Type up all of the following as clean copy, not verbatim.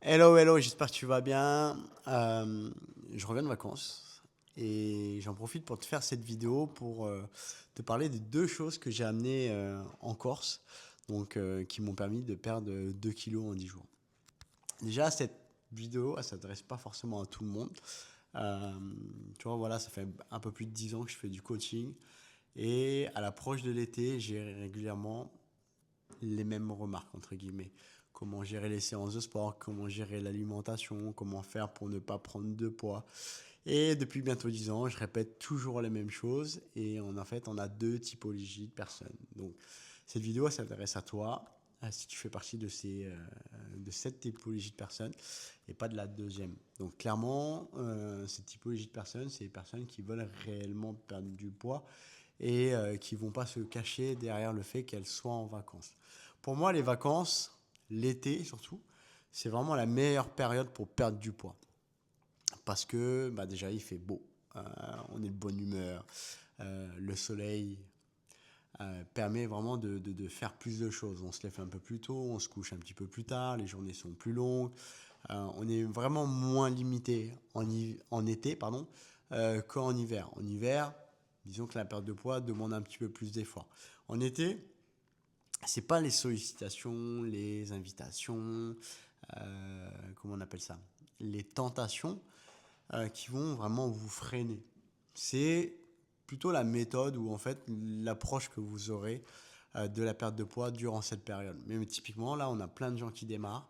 Hello, hello, j'espère que tu vas bien. Je reviens de vacances et j'en profite pour te faire cette vidéo pour te parler des deux choses que j'ai amenées en Corse, donc qui m'ont permis de perdre 2 kilos en 10 jours. Déjà, cette vidéo, elle s'adresse pas forcément à tout le monde. Euh, Tu vois, voilà, ça fait un peu plus de 10 ans que je fais du coaching et à l'approche de l'été, j'ai régulièrement les mêmes remarques, entre guillemets. Comment gérer les séances de sport, comment gérer l'alimentation, comment faire pour ne pas prendre de poids. Et depuis bientôt 10 ans, je répète toujours les mêmes choses et en fait, on a deux typologies de personnes. Donc, cette vidéo s'intéresse à toi, si tu fais partie de cette typologie de personnes et pas de la deuxième. Donc, clairement, cette typologie de personnes, c'est les personnes qui veulent réellement perdre du poids et qui vont pas se cacher derrière le fait qu'elles soient en vacances. Pour moi, les vacances, l'été surtout, c'est vraiment la meilleure période pour perdre du poids. Parce que bah déjà, il fait beau, on est de bonne humeur, le soleil permet vraiment de faire plus de choses. On se lève un peu plus tôt, on se couche un petit peu plus tard, les journées sont plus longues, on est vraiment moins limité en été qu'en hiver. En hiver, disons que la perte de poids demande un petit peu plus d'efforts. En été, c'est pas les sollicitations, les invitations, comment on appelle ça, les tentations qui vont vraiment vous freiner. C'est plutôt la méthode ou en fait l'approche que vous aurez de la perte de poids durant cette période. Mais typiquement, là, on a plein de gens qui démarrent.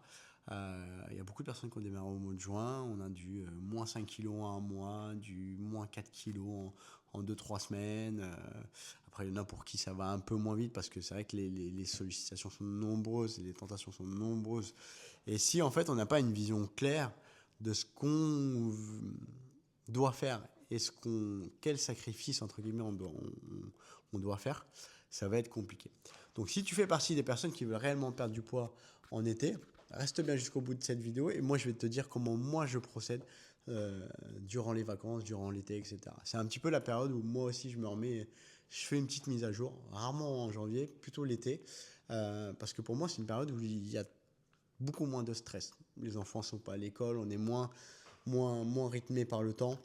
Il y a beaucoup de personnes qui ont démarré au mois de juin. On a du moins 5 kilos en un mois, du moins 4 kilos en 2-3 semaines. Après, il y en a pour qui ça va un peu moins vite parce que c'est vrai que les sollicitations sont nombreuses et les tentations sont nombreuses. Et si en fait on n'a pas une vision claire de ce qu'on doit faire et quel sacrifice entre guillemets on doit faire, ça va être compliqué. Donc si tu fais partie des personnes qui veulent réellement perdre du poids en été, reste bien jusqu'au bout de cette vidéo et moi je vais te dire comment moi je procède durant les vacances, durant l'été, etc. C'est un petit peu la période où moi aussi je me remets, je fais une petite mise à jour, rarement en janvier, plutôt l'été, parce que pour moi c'est une période où il y a beaucoup moins de stress. Les enfants sont pas à l'école, on est moins rythmé par le temps.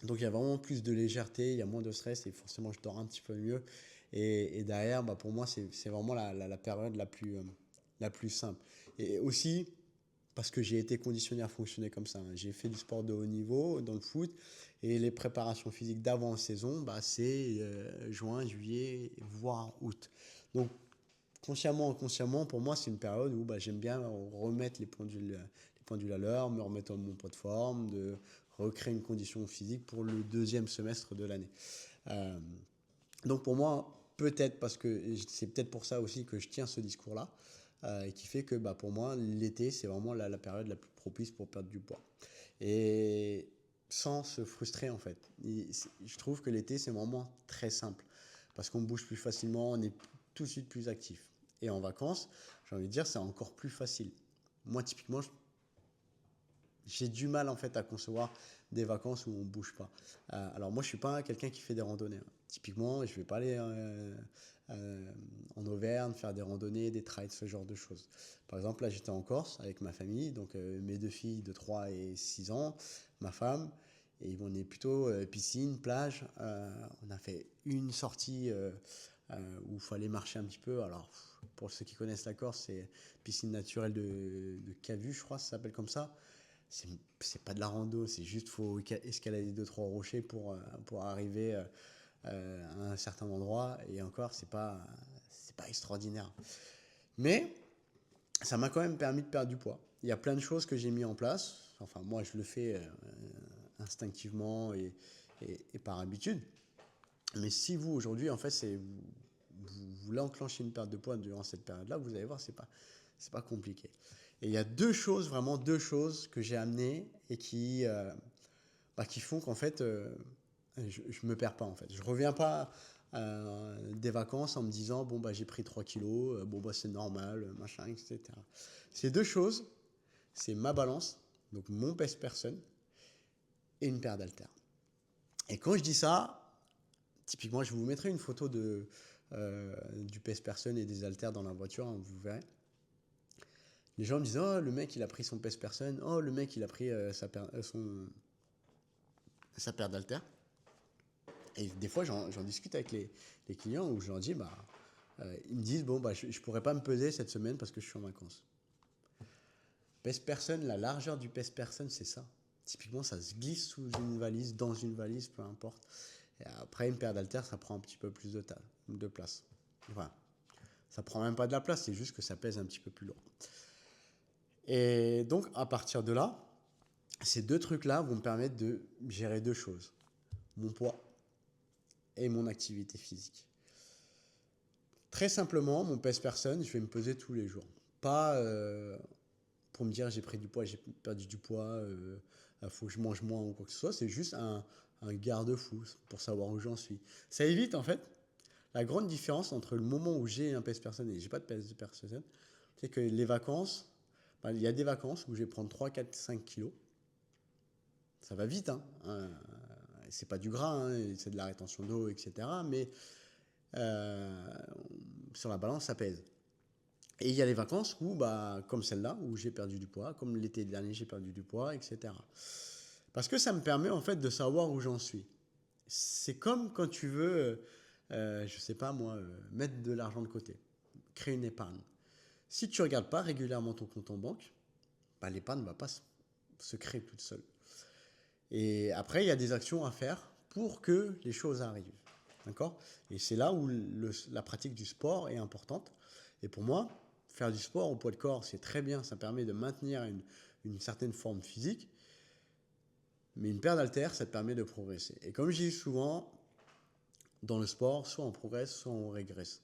Donc il y a vraiment plus de légèreté, il y a moins de stress et forcément je dors un petit peu mieux. Et derrière, bah, pour moi, c'est vraiment la période la plus simple. Et aussi, parce que j'ai été conditionné à fonctionner comme ça. J'ai fait du sport de haut niveau dans le foot et les préparations physiques d'avant-saison, bah, c'est juin, juillet, voire août. Donc consciemment ou inconsciemment, pour moi, c'est une période où bah, j'aime bien remettre les pendules à l'heure, me remettre en mon poids de forme, de recréer une condition physique pour le deuxième semestre de l'année. Euh, donc pour moi, peut-être parce que c'est peut-être pour ça aussi que je tiens ce discours-là, qui fait que bah, pour moi, l'été, c'est vraiment la période la plus propice pour perdre du poids. Et sans se frustrer en fait. Je trouve que l'été, c'est vraiment très simple parce qu'on bouge plus facilement, on est tout de suite plus actif. Et en vacances, j'ai envie de dire, c'est encore plus facile. Moi, typiquement, j'ai du mal en fait à concevoir des vacances où on bouge pas. Alors moi, je suis pas quelqu'un qui fait des randonnées, hein. Typiquement, je vais pas aller en Auvergne faire des randonnées, des trails, ce genre de choses. Par exemple, là, j'étais en Corse avec ma famille, donc mes deux filles de 3 et 6 ans, ma femme, et on est plutôt piscine, plage. On a fait une sortie où il fallait marcher un petit peu. Alors, pour ceux qui connaissent la Corse, c'est piscine naturelle de Cavu, je crois, ça s'appelle comme ça. C'est pas de la rando, c'est juste faut escalader deux trois rochers pour arriver à un certain endroit et encore c'est pas extraordinaire. Mais ça m'a quand même permis de perdre du poids. Il y a plein de choses que j'ai mis en place. Enfin moi je le fais instinctivement et par habitude. Mais si vous aujourd'hui en fait vous voulez enclencher une perte de poids durant cette période-là, vous allez voir c'est pas compliqué. Et il y a deux choses, vraiment deux choses que j'ai amenées et qui font qu'en fait, je me perds pas en fait. Je reviens pas des vacances en me disant, bon, bah, j'ai pris 3 kilos, bon, bah, c'est normal, machin, etc. Ces deux choses, c'est ma balance, donc mon pèse-personne, et une paire d'haltères. Et quand je dis ça, typiquement, je vous mettrai une photo du pèse-personne et des haltères dans la voiture, hein, vous verrez. Les gens me disent, oh, le mec, il a pris son pèse-personne. Oh, le mec, il a pris sa paire d'haltères. Et des fois, j'en discute avec les clients où je leur dis, ils me disent, bon, je ne pourrais pas me peser cette semaine parce que je suis en vacances. Pèse-personne, la largeur du pèse-personne, c'est ça. Typiquement, ça se glisse sous une valise, dans une valise, peu importe. Et après, une paire d'haltères, ça prend un petit peu plus de place. Voilà. Ça prend même pas de la place, c'est juste que ça pèse un petit peu plus lourd. Et donc, à partir de là, ces deux trucs-là vont me permettre de gérer deux choses. Mon poids et mon activité physique. Très simplement, mon pèse-personne, je vais me peser tous les jours. Pas pour me dire j'ai pris du poids, j'ai perdu du poids, faut que je mange moins ou quoi que ce soit. C'est juste un garde-fou pour savoir où j'en suis. Ça évite en fait la grande différence entre le moment où j'ai un pèse-personne et j'ai pas de pèse-personne. C'est que les vacances, il y a des vacances où je vais prendre 3, 4, 5 kilos. Ça va vite, hein. C'est pas du gras, hein, c'est de la rétention d'eau, etc. Mais sur la balance, ça pèse. Et il y a les vacances où, comme celle-là, où j'ai perdu du poids, comme l'été dernier, j'ai perdu du poids, etc. Parce que ça me permet en fait de savoir où j'en suis. C'est comme quand tu veux, je sais pas moi, mettre de l'argent de côté, créer une épargne. Si tu regardes pas régulièrement ton compte en banque, l'épargne ne va pas se créer toute seule. Et après, il y a des actions à faire pour que les choses arrivent. D'accord ? Et c'est là où la pratique du sport est importante. Et pour moi, faire du sport au poids de corps, c'est très bien. Ça permet de maintenir une certaine forme physique. Mais une paire d'haltères, ça te permet de progresser. Et comme je dis souvent, dans le sport, soit on progresse, soit on régresse.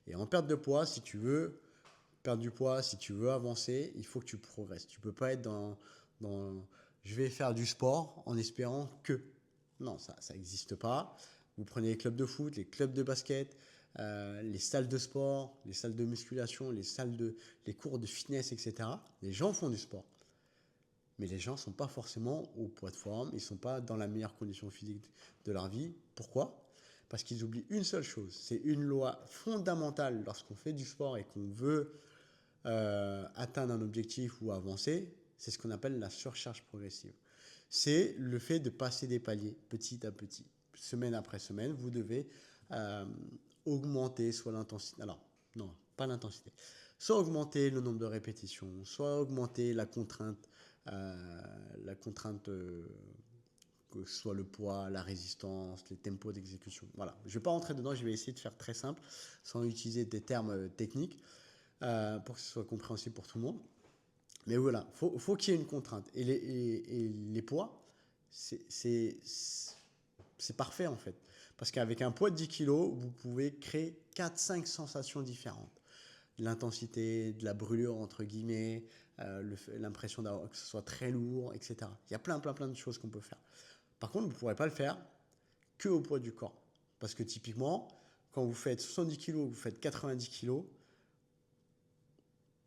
Et en perte de poids, si tu veux perdre du poids, si tu veux avancer, il faut que tu progresses. Tu ne peux pas être dans je vais faire du sport en espérant que. Non, ça n'existe pas. Vous prenez les clubs de foot, les clubs de basket, les salles de sport, les salles de musculation, les cours de fitness, etc. Les gens font du sport. Mais les gens ne sont pas forcément au poids de forme, ils ne sont pas dans la meilleure condition physique de leur vie. Pourquoi ? Parce qu'ils oublient une seule chose. C'est une loi fondamentale lorsqu'on fait du sport et qu'on veut atteindre un objectif ou avancer, c'est ce qu'on appelle la surcharge progressive. C'est le fait de passer des paliers petit à petit. Semaine après semaine, vous devez augmenter soit l'intensité. Alors, non, pas l'intensité. Soit augmenter le nombre de répétitions, soit augmenter la contrainte, que ce soit le poids, la résistance, les tempos d'exécution. Voilà. Je ne vais pas rentrer dedans, je vais essayer de faire très simple, sans utiliser des termes techniques, pour que ce soit compréhensible pour tout le monde. Mais voilà, faut qu'il y ait une contrainte. Et les poids, c'est parfait en fait. Parce qu'avec un poids de 10 kg, vous pouvez créer 4-5 sensations différentes. L'intensité, de la brûlure entre guillemets, l'impression que ce soit très lourd, etc. Il y a plein de choses qu'on peut faire. Par contre, vous ne pourrez pas le faire que au poids du corps. Parce que typiquement, quand vous faites 70 kg, vous faites 90 kg,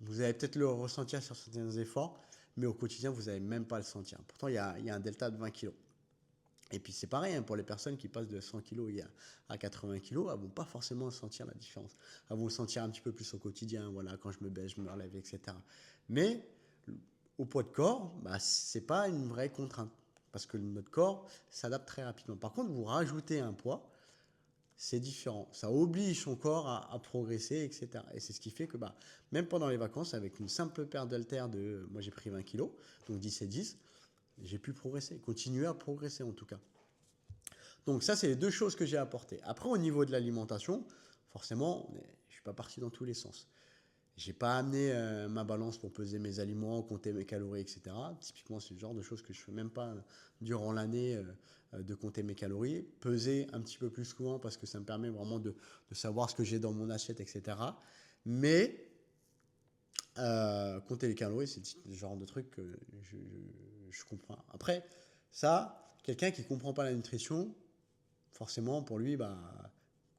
vous allez peut-être le ressentir sur certains efforts, mais au quotidien, vous n'allez même pas le sentir. Pourtant, il y a un delta de 20 kg. Et puis c'est pareil, pour les personnes qui passent de 100 kg à 80 kg, elles ne vont pas forcément sentir la différence. Elles vont le sentir un petit peu plus au quotidien, voilà, quand je me baisse, je me relève, etc. Mais au poids de corps, ce n'est pas une vraie contrainte, parce que notre corps s'adapte très rapidement. Par contre, vous rajoutez un poids, c'est différent. Ça oblige son corps à progresser, etc. Et c'est ce qui fait que même pendant les vacances, avec une simple paire d'haltères moi j'ai pris 20 kg, donc 10 et 10, j'ai pu progresser, continuer à progresser en tout cas. Donc ça, c'est les deux choses que j'ai apportées. Après, au niveau de l'alimentation, forcément, je ne suis pas parti dans tous les sens. Je n'ai pas amené ma balance pour peser mes aliments, compter mes calories, etc. Typiquement, c'est le genre de choses que je ne fais même pas durant l'année, de compter mes calories. Peser un petit peu plus souvent parce que ça me permet vraiment de savoir ce que j'ai dans mon assiette, etc. Mais compter les calories, c'est le genre de truc que je comprends. Après, ça, quelqu'un qui ne comprend pas la nutrition, forcément, pour lui,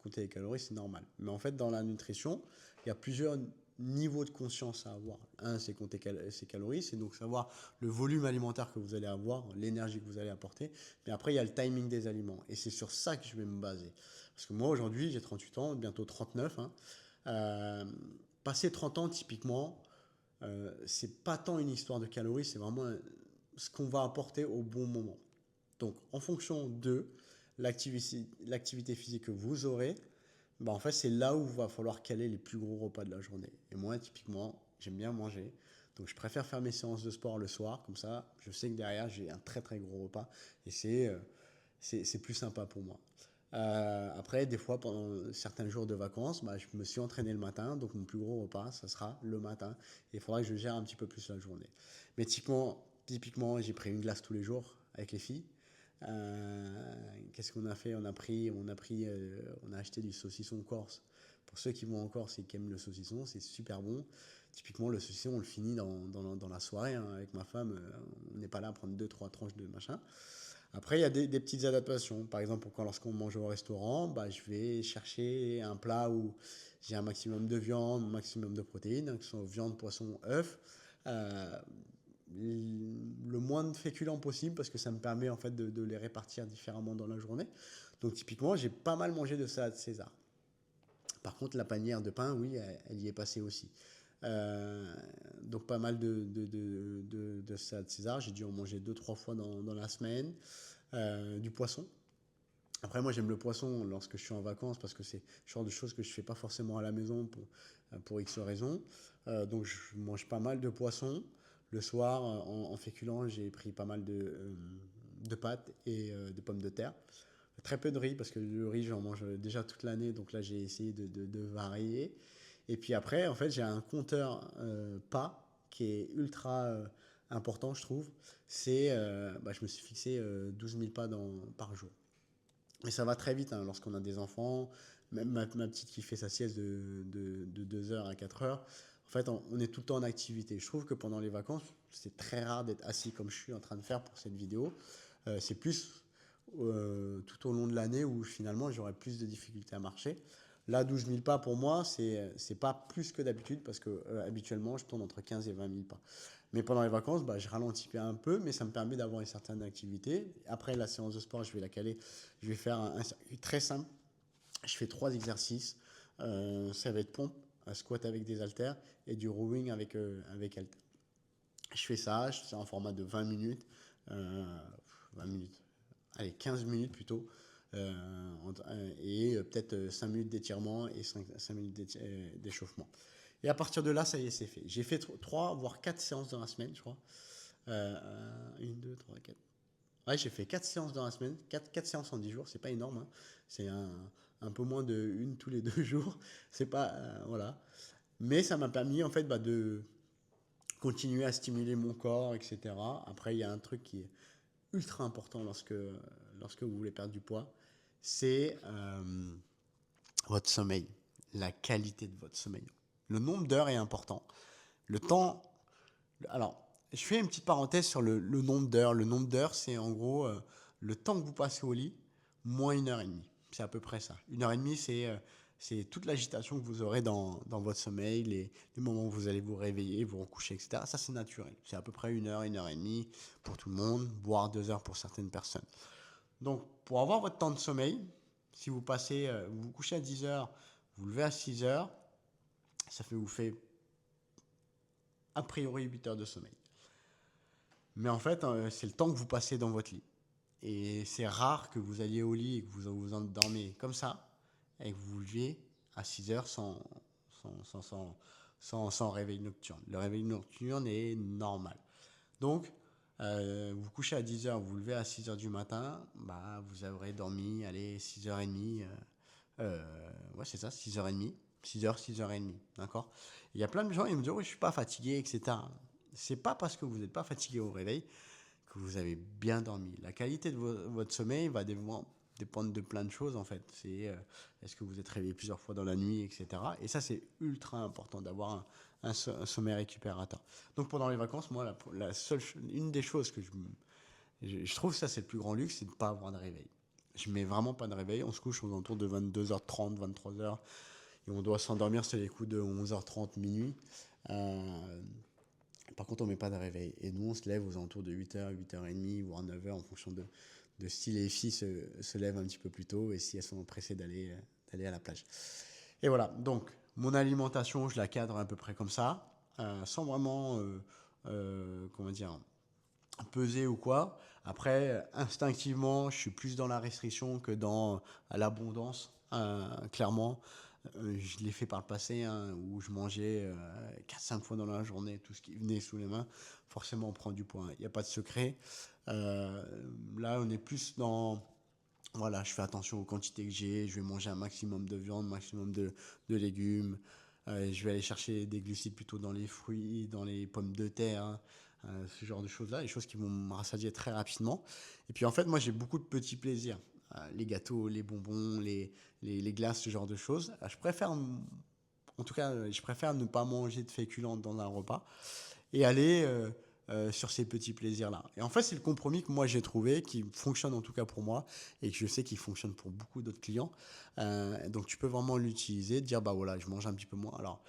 compter les calories, c'est normal. Mais en fait, dans la nutrition, il y a plusieurs niveaux de conscience à avoir. Un, c'est compter ses calories, c'est donc savoir le volume alimentaire que vous allez avoir, l'énergie que vous allez apporter. Mais après, il y a le timing des aliments. Et c'est sur ça que je vais me baser. Parce que moi, aujourd'hui, j'ai 38 ans, bientôt 39. Passé 30 ans, typiquement, c'est pas tant une histoire de calories, c'est vraiment ce qu'on va apporter au bon moment. Donc, en fonction de l'activité physique que vous aurez, bah en fait, c'est là où il va falloir caler les plus gros repas de la journée. Et moi, typiquement, j'aime bien manger. Donc, je préfère faire mes séances de sport le soir. Comme ça, je sais que derrière, j'ai un très très gros repas. Et c'est plus sympa pour moi. Après, des fois, pendant certains jours de vacances, bah, je me suis entraîné le matin. Donc, mon plus gros repas, ça sera le matin. Et il faudra que je gère un petit peu plus la journée. Mais typiquement j'ai pris une glace tous les jours avec les filles. Qu'est-ce qu'on a fait? On a acheté du saucisson corse. Pour ceux qui vont en Corse et qui aiment le saucisson, c'est super bon. Typiquement, le saucisson, on le finit dans la soirée, hein, avec ma femme. On n'est pas là à prendre deux, trois tranches de machin. Après, il y a des petites adaptations. Par exemple, lorsqu'on mange au restaurant, bah, je vais chercher un plat où j'ai un maximum de viande, un maximum de protéines, hein, que ce soit viande, poisson, œufs. Euh, le moins de féculents possible parce que ça me permet en fait de les répartir différemment dans la journée. Donc typiquement, j'ai pas mal mangé de salade César. Par contre, la panière de pain, oui, elle y est passée aussi. Euh, donc pas mal de salade César. J'ai dû en manger deux, trois fois dans la semaine. Du poisson. Après, moi, j'aime le poisson lorsque je suis en vacances parce que c'est le genre de choses que je fais pas forcément à la maison pour X raisons. Donc, je mange pas mal de poisson. Le soir, en féculent, j'ai pris pas mal de pâtes et de pommes de terre. Très peu de riz parce que le riz, j'en mange déjà toute l'année. Donc là, j'ai essayé de varier. Et puis après, en fait, j'ai un compteur pas qui est ultra important, je trouve. Je me suis fixé 12 000 pas par jour. Et ça va très vite, hein, lorsqu'on a des enfants. Même ma petite qui fait sa sieste de 2 heures à 4 heures. En fait, on est tout le temps en activité. Je trouve que pendant les vacances, c'est très rare d'être assis comme je suis en train de faire pour cette vidéo. C'est plus tout au long de l'année où finalement j'aurais plus de difficultés à marcher. Là, 12 000 pas pour moi, c'est pas plus que d'habitude parce que habituellement, je tourne entre 15 et 20 000 pas. Mais pendant les vacances, bah, je ralentis un peu, mais ça me permet d'avoir une certaine activité. Après la séance de sport, je vais la caler. Je vais faire un circuit très simple. Je fais trois exercices. Ça va être pompe, un squat avec des haltères et du rowing avec haltères. Je fais ça, c'est en format de 20 minutes. 20 minutes. Allez, 15 minutes plutôt. Et peut-être 5 minutes d'étirement et 5 minutes d'échauffement. Et à partir de là, ça y est, c'est fait. J'ai fait 3 voire 4 séances dans la semaine, je crois. 1, 2, 3, 4. Ouais, j'ai fait 4 séances dans la semaine. 4 séances en 10 jours, c'est pas énorme, hein. C'est un peu moins de une tous les 2 jours. C'est pas. Voilà. Mais ça m'a permis, en fait, de continuer à stimuler mon corps, etc. Après, il y a un truc qui est ultra important lorsque vous voulez perdre du poids, c'est votre sommeil, la qualité de votre sommeil. Le nombre d'heures est important. Le temps. Alors, je fais une petite parenthèse sur le nombre d'heures. Le nombre d'heures, c'est en gros le temps que vous passez au lit, moins 1 heure et demie. C'est à peu près ça. 1 heure et demie, c'est toute l'agitation que vous aurez dans votre sommeil, les moments où vous allez vous réveiller, vous recoucher, etc. Ça, c'est naturel. C'est à peu près 1 heure et demie pour tout le monde, voire 2 heures pour certaines personnes. Donc, pour avoir votre temps de sommeil, si vous vous couchez à 10 heures, vous levez à 6 heures, vous fait a priori 8 heures de sommeil. Mais en fait, c'est le temps que vous passez dans votre lit. Et c'est rare que vous alliez au lit et que vous endormez comme ça et que vous vous leviez à 6 heures sans réveil nocturne. Le réveil nocturne est normal. Donc, vous vous couchez à 10 heures, vous vous levez à 6 heures du matin, bah, vous aurez dormi, allez, 6h30. Ouais, c'est ça, 6h30. 6h, 6h30. D'accord? Il y a plein de gens qui me disent, oui, je ne suis pas fatigué, etc. C'est pas parce que vous n'êtes pas fatigué au réveil que vous avez bien dormi. La qualité de votre sommeil va dépendre de plein de choses en fait. Est-ce que vous êtes réveillé plusieurs fois dans la nuit, etc. Et ça, c'est ultra important d'avoir un sommeil récupérateur. Donc pendant les vacances, moi, une des choses que je trouve ça, c'est le plus grand luxe, c'est de ne pas avoir de réveil. Je mets vraiment pas de réveil. On se couche aux alentours de 22h30, 23h. Et on doit s'endormir sur les coups de 11h30, minuit. Par contre, on ne met pas de réveil. Et nous, on se lève aux alentours de 8h, 8h30, voire 9h, en fonction de si les filles se lèvent un petit peu plus tôt et si elles sont pressées d'aller à la plage. Et voilà, donc, mon alimentation, je la cadre à peu près comme ça. sans vraiment, comment dire, peser ou quoi. Après, instinctivement, je suis plus dans la restriction que dans l'abondance, clairement. Je l'ai fait par le passé, hein, où je mangeais 4-5 fois dans la journée tout ce qui venait sous les mains. Forcément, on prend du poids. Il n'y a pas de secret. Euh, Là, on est plus dans... Voilà, je fais attention aux quantités que j'ai. Je vais manger un maximum de viande, maximum de légumes. Je vais aller chercher des glucides plutôt dans les fruits, dans les pommes de terre, hein, ce genre de choses-là, des choses qui vont me rassasier très rapidement. Et puis en fait, moi j'ai beaucoup de petits plaisirs. Les gâteaux, les bonbons, les glaces, ce genre de choses. Je préfère, en tout cas, je préfère ne pas manger de féculents dans un repas et aller sur ces petits plaisirs-là. Et en fait, c'est le compromis que moi j'ai trouvé, qui fonctionne en tout cas pour moi, et que je sais qu'il fonctionne pour beaucoup d'autres clients. Donc tu peux vraiment l'utiliser, dire bah voilà, je mange un petit peu moins. Alors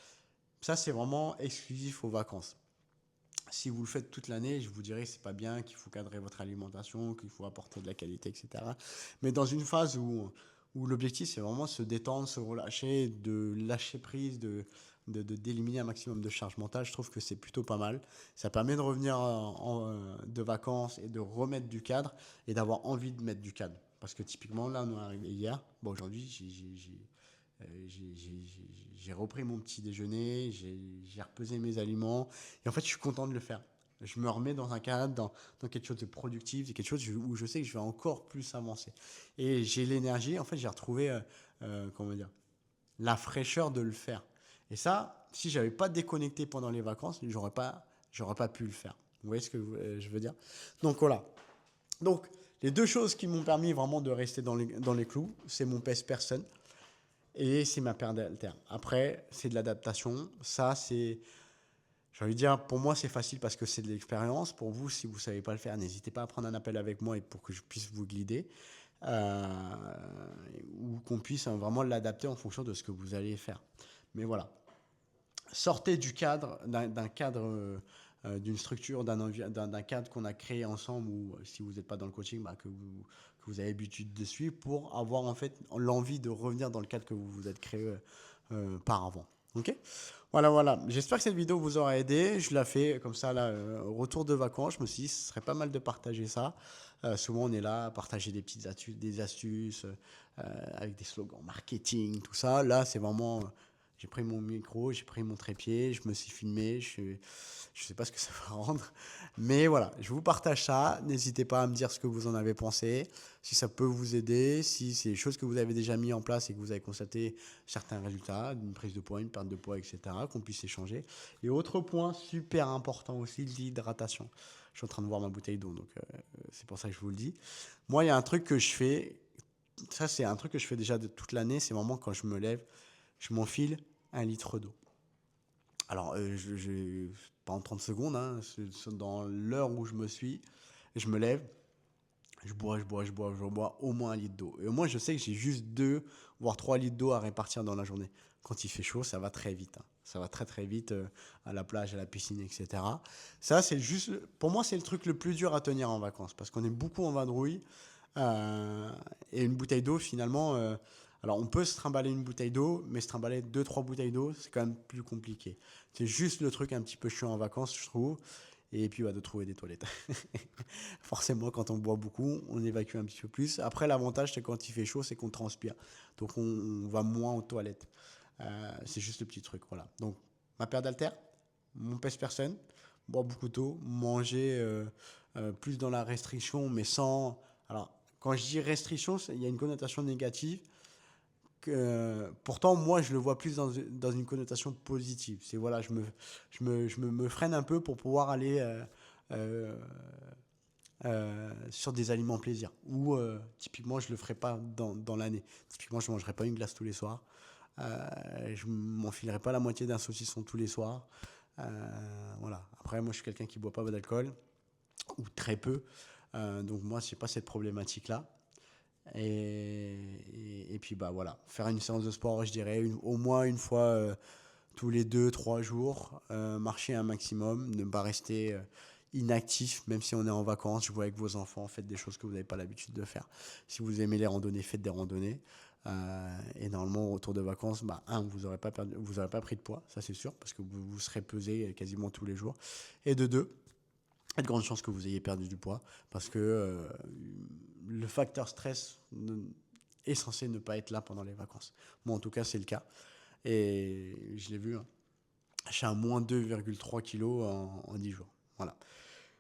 ça, c'est vraiment exclusif aux vacances. Si vous le faites toute l'année, je vous dirais que c'est pas bien, qu'il faut cadrer votre alimentation, qu'il faut apporter de la qualité, etc. Mais dans une phase où l'objectif c'est vraiment se détendre, se relâcher, de lâcher prise, d'éliminer un maximum de charge mentale, je trouve que c'est plutôt pas mal. Ça permet de revenir de vacances et de remettre du cadre et d'avoir envie de mettre du cadre. Parce que typiquement, là, on est arrivé hier. Bon, aujourd'hui, j'ai repris mon petit déjeuner, j'ai repesé mes aliments, et en fait, je suis content de le faire. Je me remets dans un cadre, dans quelque chose de productif, quelque chose où je sais que je vais encore plus avancer. Et j'ai l'énergie, en fait, j'ai retrouvé, comment dire, la fraîcheur de le faire. Et ça, si j'avais pas déconnecté pendant les vacances, j'aurais pas pu le faire. Vous voyez ce que je veux dire? Donc voilà. Donc, les deux choses qui m'ont permis vraiment de rester dans les clous, c'est mon pèse personne et c'est ma paire d'haltères. Après, c'est de l'adaptation. Ça, c'est, j'ai envie de dire, pour moi, c'est facile parce que c'est de l'expérience. Pour vous, si vous ne savez pas le faire, n'hésitez pas à prendre un appel avec moi et pour que je puisse vous guider. Euh, ou qu'on puisse vraiment l'adapter en fonction de ce que vous allez faire. Mais voilà. Sortez du cadre, d'un cadre, d'une structure, d'un cadre qu'on a créé ensemble, ou si vous n'êtes pas dans le coaching, bah, que vous avez l'habitude de suivre pour avoir en fait l'envie de revenir dans le cadre que vous vous êtes créé par avant. Ok. Voilà, voilà. J'espère que cette vidéo vous aura aidé. Je la fais comme ça, là, retour de vacances. Je me suis dit, ce serait pas mal de partager ça. Souvent, on est là à partager des astuces avec des slogans marketing, tout ça. Là, c'est vraiment j'ai pris mon micro, j'ai pris mon trépied, je me suis filmé, je sais pas ce que ça va rendre. Mais voilà, je vous partage ça. N'hésitez pas à me dire ce que vous en avez pensé, si ça peut vous aider, si c'est des choses que vous avez déjà mis en place et que vous avez constaté certains résultats, une prise de poids, une perte de poids, etc., qu'on puisse échanger. Et autre point super important aussi, l'hydratation. Je suis en train de voir ma bouteille d'eau, donc c'est pour ça que je vous le dis. Moi, il y a un truc que je fais, ça c'est un truc que je fais déjà de toute l'année, c'est vraiment quand je me lève, je m'enfile 1 litre d'eau. Alors, pas en 30 secondes, hein, dans l'heure où je me suis, je me lève, je bois au moins 1 litre d'eau. Et au moins, je sais que j'ai juste 2, voire 3 litres d'eau à répartir dans la journée. Quand il fait chaud, ça va très vite, hein. Ça va très très vite à la plage, à la piscine, etc. Ça, c'est juste, pour moi, c'est le truc le plus dur à tenir en vacances parce qu'on est beaucoup en vadrouille. Euh, et une bouteille d'eau, finalement, alors on peut se trimballer une bouteille d'eau, mais se trimballer 2-3 bouteilles d'eau, c'est quand même plus compliqué. C'est juste le truc un petit peu chiant en vacances, je trouve. Et puis, de trouver des toilettes. Forcément, quand on boit beaucoup, on évacue un petit peu plus. Après, l'avantage, c'est quand il fait chaud, c'est qu'on transpire. Donc, on va moins aux toilettes. C'est juste le petit truc, voilà. Donc, ma paire d'haltères, mon pèse personne, boire beaucoup d'eau, manger plus dans la restriction, mais sans... Alors, quand je dis restriction, il y a une connotation négative. Pourtant, moi, je le vois plus dans une connotation positive. C'est voilà, me freine un peu pour pouvoir aller euh, sur des aliments plaisir. Ou typiquement, je le ferai pas dans l'année. Typiquement, je mangerai pas une glace tous les soirs. Je m'enfilerai pas la moitié d'un saucisson tous les soirs. Voilà. Après, moi, je suis quelqu'un qui boit pas d'alcool ou très peu. Donc moi, j'ai pas cette problématique-là. Et puis bah voilà, faire une séance de sport, je dirais au moins une fois tous les 2-3 jours, marcher un maximum, ne pas rester inactif, même si on est en vacances, jouer avec vos enfants, faites des choses que vous n'avez pas l'habitude de faire. Si vous aimez les randonnées, faites des randonnées. Et normalement, au retour de vacances, vous n'aurez pas pris de poids, ça c'est sûr, parce que vous serez pesé quasiment tous les jours. Et de deux, il y a de grandes chances que vous ayez perdu du poids, parce que le facteur stress est censé ne pas être là pendant les vacances. Moi, en tout cas, c'est le cas. Et je l'ai vu, hein. Je suis à moins 2,3 kilos en 10 jours. Voilà.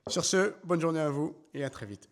Sur ce, bonne journée à vous et à très vite.